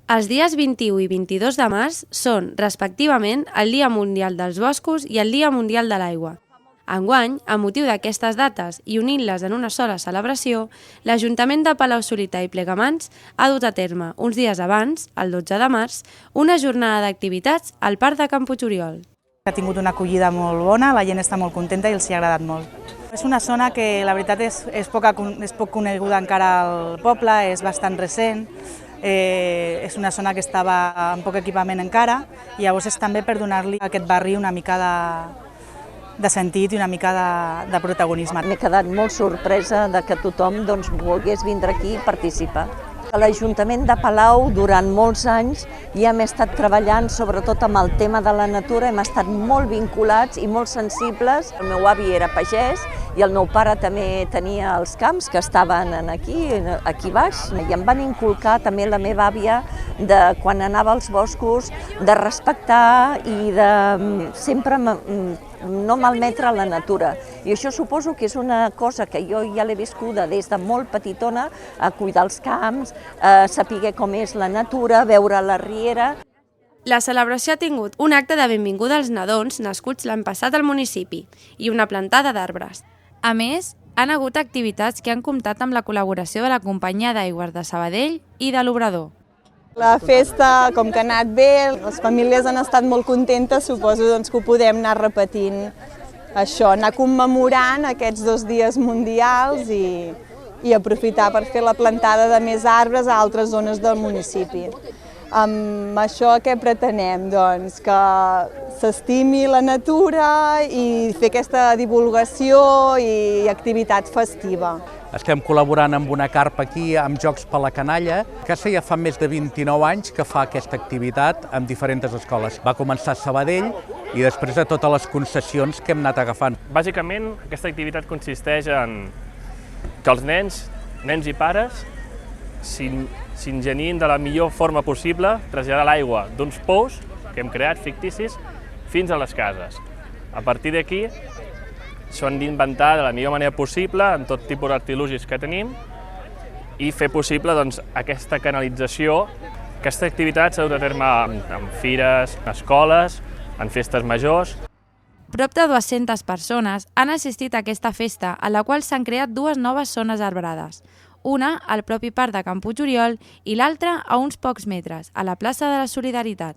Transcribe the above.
Els dies 21 i 22 de març són, respectivament, el Dia Mundial dels Boscos i el Dia Mundial de l'Aigua. Enguany, amb motiu d'aquestes dates i unint-les en una sola celebració, l'Ajuntament de Palau-solità i Plegamans ha dut a terme, uns dies abans, el 12 de març, una jornada d'activitats al Parc de Can Puig-Oriol. Ha tingut una acollida molt bona, la gent està molt contenta i els hi ha agradat molt. És una zona que la veritat és poc coneguda encara al poble, és bastant recent, és una zona que estava amb poc equipament encara i llavors és també per donar-li a aquest barri una mica de sentit i una mica de protagonisme. M'he quedat molt sorpresa de que tothom volgués vindre aquí i participar. A l'Ajuntament de Palau durant molts anys ja hem estat treballant sobretot amb el tema de la natura, hem estat molt vinculats i molt sensibles. El meu avi era pagès i el meu pare també tenia els camps que estaven aquí baix i em van inculcar també la meva àvia de quan anava als boscos de respectar i de sempre no malmetre la natura. I això suposo que és una cosa que jo ja l'he viscuda des de molt petitona, a cuidar els camps, a saber com és la natura, veure la riera. La celebració ha tingut un acte de benvinguda als nadons nascuts l'any passat al municipi i una plantada d'arbres. A més, han hagut activitats que han comptat amb la col·laboració de la Companyia d'Aigües de Sabadell i de l'Obrador. La festa, com que ha anat bé, les famílies han estat molt contentes, suposo que ho podem anar repetint, això, anar commemorant aquests 2 dies mundials i aprofitar per fer la plantada de més arbres a altres zones del municipi. Amb això què pretenem? Doncs que s'estimi la natura i fer aquesta divulgació i activitat festiva. Estem col·laborant amb una carpa aquí, amb Jocs per la Canalla, que ja fa més de 29 anys que fa aquesta activitat amb diferents escoles. Va començar a Sabadell i després de totes les concessions que hem anat agafant. Bàsicament, aquesta activitat consisteix en que els nens i pares, s'ingenien de la millor forma possible traslladar l'aigua d'uns pous que hem creat ficticis fins a les cases. A partir d'aquí s'han d'inventar de la millor manera possible amb tot tipus d'artilugis que tenim i fer possible aquesta canalització. Aquesta activitat s'ha dut a terme en fires, en escoles, en festes majors. Prop de 200 persones han assistit a aquesta festa, a la qual s'han creat 2 noves zones arbrades. Una al propi parc de Can Puig-Oriol i l'altra a uns pocs metres, a la plaça de la Solidaritat.